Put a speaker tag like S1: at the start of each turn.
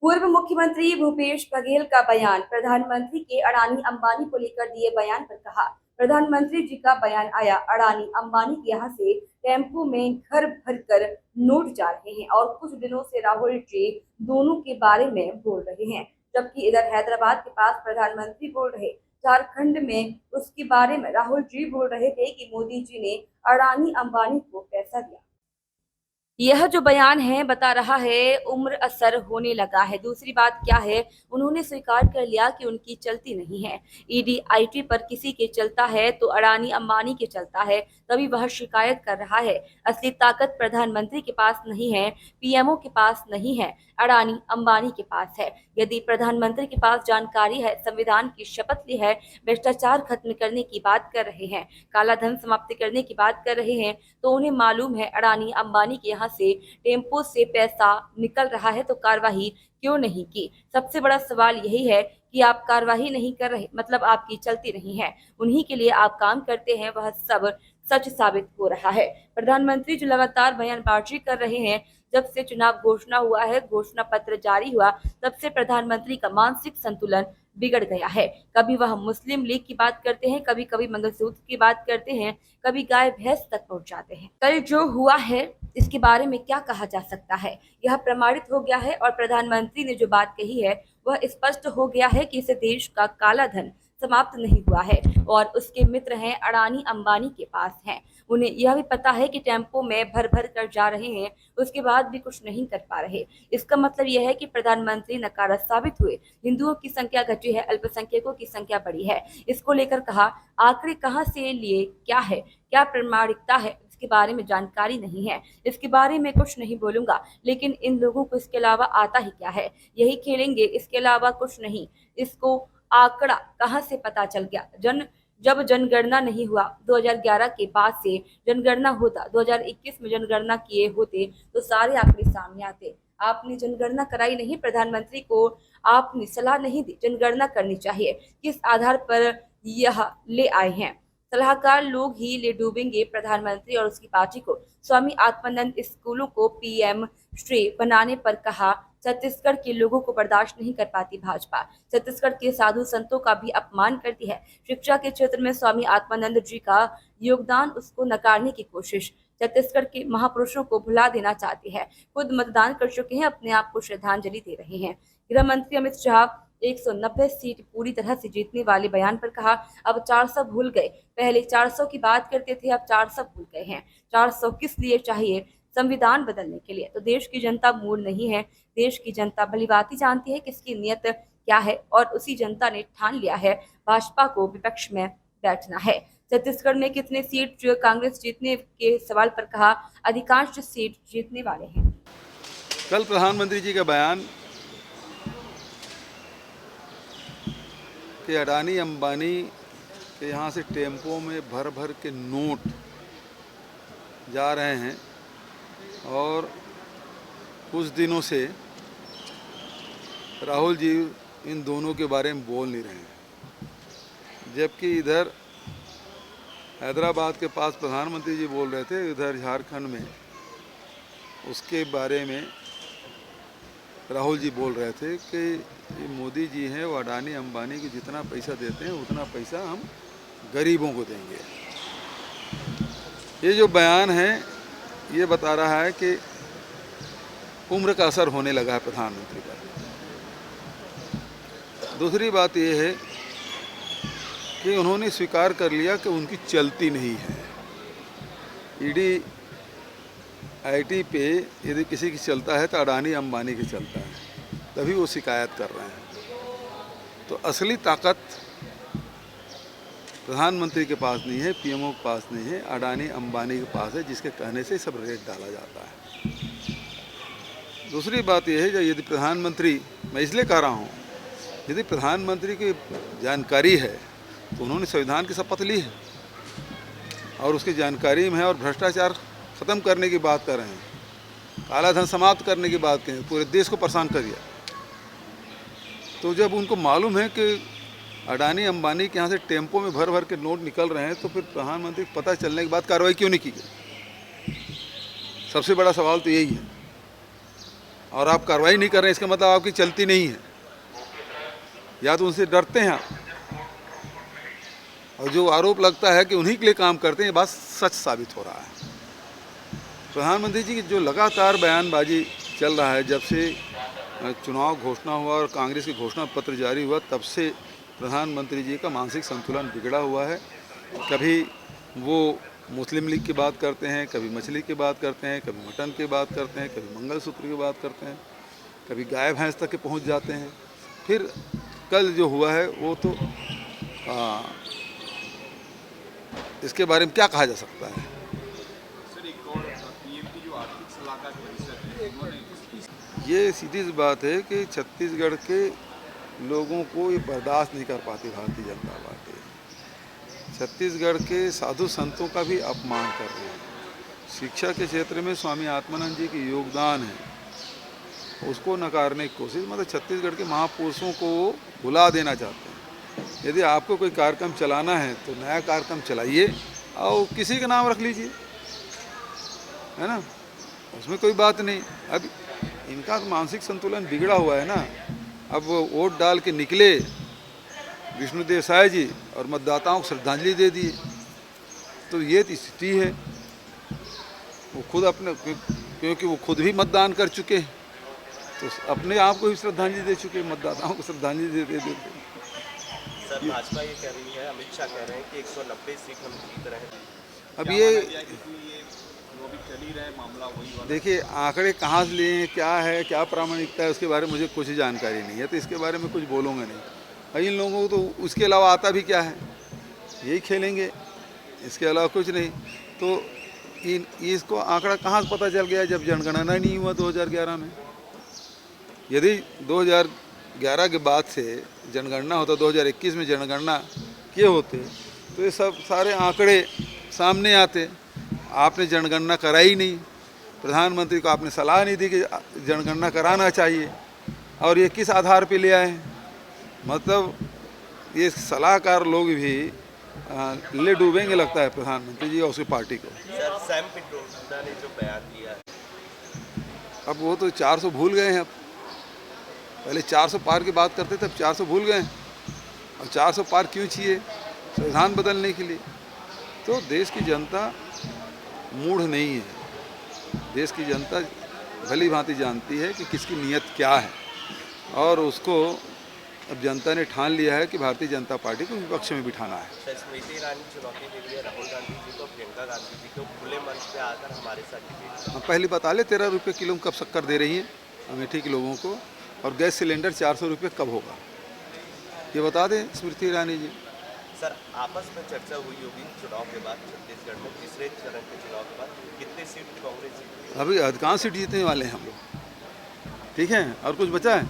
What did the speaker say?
S1: पूर्व मुख्यमंत्री भूपेश बघेल का बयान। प्रधानमंत्री के अडानी अंबानी को लेकर दिए बयान पर कहा, प्रधानमंत्री जी का बयान आया, अडानी अंबानी के यहाँ से टेम्पो में घर भर कर नोट जा रहे हैं और कुछ दिनों से राहुल जी दोनों के बारे में बोल रहे हैं, जबकि इधर हैदराबाद के पास प्रधानमंत्री बोल रहे, झारखंड में उसके बारे में राहुल जी बोल रहे थे कि मोदी जी ने अडानी अंबानी को पैसा दिया। यह जो बयान है बता रहा है उम्र असर होने लगा है। दूसरी बात क्या है, उन्होंने स्वीकार कर लिया कि उनकी चलती नहीं है। ईडी आईटी पर किसी के चलता है तो अडानी अंबानी के चलता है, तभी वह शिकायत कर रहा है। असली ताकत प्रधानमंत्री के पास नहीं है, पीएमओ के पास नहीं है, अडानी अंबानी के पास है। यदि प्रधानमंत्री के पास जानकारी है, संविधान की शपथ ली है, भ्रष्टाचार खत्म करने की बात कर रहे हैं, काला धन समाप्त करने की बात कर रहे हैं, तो उन्हें मालूम है अडानी अंबानी के यहाँ से टेम्पो से पैसा निकल रहा है, तो कार्रवाई क्यों नहीं की। सबसे बड़ा सवाल यही है कि आप कार्रवाई नहीं कर रहे, मतलब आपकी चलती नहीं है। उन्हीं के लिए आप काम करते हैं, वह सब सच साबित हो रहा है। प्रधानमंत्री जो लगातार बयानबाजी कर रहे हैं, जब से चुनाव घोषणा हुआ है, घोषणा पत्र जारी हुआ, तब से प्रधानमंत्री का मानसिक संतुलन बिगड़ गया है। कभी वह मुस्लिम लीग की बात करते हैं, कभी कभी मंगलसूत्र की बात करते हैं, कभी गाय भैंस तक पहुंच जाते हैं। कल जो हुआ है इसके बारे में क्या कहा जा सकता है, यह प्रमाणित हो गया है और प्रधानमंत्री ने जो बात कही है वह स्पष्ट हो गया है कि इस देश का काला धन समाप्त नहीं हुआ है और उसके मित्र हैं अडानी अंबानी के पास हैं। उन्हें यह भी पता है कि टेम्पो में भर भर कर जा रहे हैं, उसके बाद भी कुछ नहीं कर पा रहे। इसका मतलब यह है कि प्रधानमंत्री नकारा साबित हुए। हिंदुओं की संख्या घटी है, अल्पसंख्यकों की संख्या बढ़ी है। इसको लेकर कहा, आंकड़े कहाँ से लिए, क्या है, क्या प्रामाणिकता है, इसके बारे में जानकारी नहीं है। इसके बारे में कुछ नहीं बोलूंगा, लेकिन इन लोगों को इसके अलावा आता ही क्या है, यही खेलेंगे, इसके अलावा कुछ नहीं। इसको आंकड़ा कहाँ से पता चल गया? जब जनगणना नहीं हुआ 2011 के बाद से, जनगणना होता 2021 में जनगणना किए होते तो सारे आंकड़े सामने आते। आपने जनगणना कराई नहीं, प्रधानमंत्री को आपने सलाह नहीं दी जनगणना करनी चाहिए। किस आधार पर यह ले आए हैं? सलाहकार लोग ही ले डूबेंगे प्रधानमंत्री और उसकी पार्टी को। स्वामी आत्मानंद स्कूलों को पीएम श्री बनाने पर कहा, छत्तीसगढ़ के लोगों को बर्दाश्त नहीं कर पाती भाजपा, छत्तीसगढ़ के साधु संतों का भी अपमान करती है। शिक्षा के क्षेत्र में स्वामी आत्मानंद जी का योगदान, उसको नकारने की कोशिश छत्तीसगढ़ के महापुरुषों को भुला देना चाहती है। खुद मतदान कर चुके हैं, अपने आप को श्रद्धांजलि दे रहे हैं। गृह मंत्री अमित शाह 190 सीट पूरी तरह से जीतने वाले बयान पर कहा, अब 400 भूल गए, पहले 400 की बात करते थे, अब 400 भूल गए हैं। 400 किस लिए चाहिए? संविधान बदलने के लिए। तो देश की जनता मूड नहीं है, देश की जनता भलीभांति जानती है किसकी नियत क्या है और उसी जनता ने ठान लिया है भाजपा को विपक्ष में बैठना है। छत्तीसगढ़ में कितने सीट जो कांग्रेस जीतने के सवाल पर कहा, अधिकांश सीट जीतने वाले हैं।
S2: कल प्रधानमंत्री जी का बयान कि अडानी अंबानी के यहाँ से टेम्पो में भर भर के नोट जा रहे हैं और कुछ दिनों से राहुल जी इन दोनों के बारे में बोल नहीं रहे हैं, जबकि इधर हैदराबाद के पास प्रधानमंत्री जी बोल रहे थे, इधर झारखंड में उसके बारे में राहुल जी बोल रहे थे कि ये मोदी जी हैं वो अडानी अंबानी को जितना पैसा देते हैं उतना पैसा हम गरीबों को देंगे। ये जो बयान है ये बता रहा है कि उम्र का असर होने लगा है प्रधानमंत्री पर। दूसरी बात ये है कि उन्होंने स्वीकार कर लिया कि उनकी चलती नहीं है। ईडी आईटी पे यदि किसी की चलता है तो अडानी अंबानी की चलता है, तभी वो शिकायत कर रहे हैं। तो असली ताकत प्रधानमंत्री के पास नहीं है, पीएमओ के पास नहीं है, अडानी अंबानी के पास है, जिसके कहने से सब रेट डाला जाता है। दूसरी बात यह है कि यदि प्रधानमंत्री, मैं इसलिए कह रहा हूँ, यदि प्रधानमंत्री की जानकारी है तो उन्होंने संविधान की शपथ ली है और उसकी जानकारी में है और भ्रष्टाचार ख़त्म करने की बात कर रहे हैं, काला धन समाप्त करने की बात करें, पूरे देश को परेशान कर दिया। तो जब उनको मालूम है कि अडानी अंबानी के यहाँ से टेम्पो में भर भर के नोट निकल रहे हैं, तो फिर प्रधानमंत्री को पता चलने के बाद कार्रवाई क्यों नहीं की गई? सबसे बड़ा सवाल तो यही है। और आप कार्रवाई नहीं कर रहे हैं, इसका मतलब आपकी चलती नहीं है, या तो उनसे डरते हैं आप। और जो आरोप लगता है कि उन्हीं के लिए काम करते हैं, ये बात सच साबित हो रहा है। प्रधानमंत्री जी की जो लगातार बयानबाजी चल रहा है, जब से चुनाव घोषणा हुआ और कांग्रेस की घोषणा पत्र जारी हुआ, तब से प्रधानमंत्री जी का मानसिक संतुलन बिगड़ा हुआ है। कभी वो मुस्लिम लीग की बात करते हैं, कभी मछली की बात करते हैं, कभी मटन की बात करते हैं, कभी मंगलसूत्र की बात करते हैं, कभी गाय भैंस तक के पहुंच जाते हैं। फिर कल जो हुआ है वो तो इसके बारे में क्या कहा जा सकता है।
S3: सर, एक और पीएम की जो आर्थिक सलाहकार परिषद है, उन्होंने
S2: ये सीधी सी बात है कि छत्तीसगढ़ के लोगों को ये बर्दाश्त नहीं कर पाती भारतीय जनता पार्टी। छत्तीसगढ़ के साधु संतों का भी अपमान कर रहे हैं। शिक्षा के क्षेत्र में स्वामी आत्मानंद जी की योगदान है, उसको नकारने की कोशिश, मतलब छत्तीसगढ़ के महापुरुषों को भुला देना चाहते हैं। यदि आपको कोई कार्यक्रम चलाना है तो नया कार्यक्रम चलाइए और किसी का नाम रख लीजिए, है ना, उसमें कोई बात नहीं। अब इनका तो मानसिक संतुलन बिगड़ा हुआ है ना। अब वो वोट डाल के निकले विष्णुदेव साय जी और मतदाताओं को श्रद्धांजलि दे दिए, तो ये स्थिति है। वो खुद अपने, क्योंकि वो खुद भी मतदान कर चुके हैं, तो अपने आप को भी श्रद्धांजलि दे चुके, मतदाताओं को श्रद्धांजलि दे देते।
S4: सर, भाजपा ये कह रही है, अमित शाह कह रहे हैं कि 190 सीट हम जीत रहे हैं।
S2: अब
S3: क्या
S2: ये
S3: माना जाए, क्योंकि ये जो अभी चल ही रहा है मामला वही वाला।
S2: देखिए, आंकड़े कहाँ से लिए हैं, क्या है, क्या प्रामाणिकता है, उसके बारे में मुझे कुछ जानकारी नहीं है, तो इसके बारे में कुछ बोलूँगा नहीं। और इन लोगों को तो उसके अलावा आता भी क्या है, यही खेलेंगे, इसके अलावा कुछ नहीं। तो इसको आंकड़ा कहाँ से पता चल गया, जब जनगणना नहीं हुआ 2011 में। यदि 2011 के बाद से जनगणना होता, 2021 में जनगणना किए होते, तो ये सब सारे आंकड़े सामने आते। आपने जनगणना कराई नहीं, प्रधानमंत्री को आपने सलाह नहीं दी कि जनगणना कराना चाहिए, और ये किस आधार पे ले आए। मतलब ये सलाहकार लोग भी ले डूबेंगे लगता है प्रधानमंत्री जी और उसकी पार्टी को।
S4: सर, सैम पिट्रोदा ने जो बयान दिया है,
S2: अब वो तो 400 भूल गए हैं। अब पहले 400 पार की बात करते थे, अब 400 भूल गए। अब 400 पार क्यों चाहिए, संविधान बदलने के लिए। तो देश की जनता मूढ़ नहीं है, देश की जनता भली भांति जानती है कि किसकी नीयत क्या है, और उसको अब जनता ने ठान लिया है कि भारतीय जनता पार्टी को विपक्ष में बिठाना है।
S4: सर, स्मृति ईरानी चुनौती दे रही है राहुल गांधी जी को, प्रियंका गांधी जी को, खुले मंच पे आकर हमारे साथ डिबेट।
S2: हम पहले बता ले 13 रुपये किलो कब शक्कर दे रही हैं अमेठी के लोगों को, और गैस सिलेंडर 400 रुपये कब होगा, ये बता दें स्मृति ईरानी जी।
S4: सर, आपस में चर्चा हुई होगी चुनाव के बाद, छत्तीसगढ़ में तीसरे चरण के चुनाव के बाद कितने सीट कांग्रेस जीती?
S2: अभी अधिकांश सीट जीतने वाले हैं हम लोग, ठीक है, और कुछ बचा है।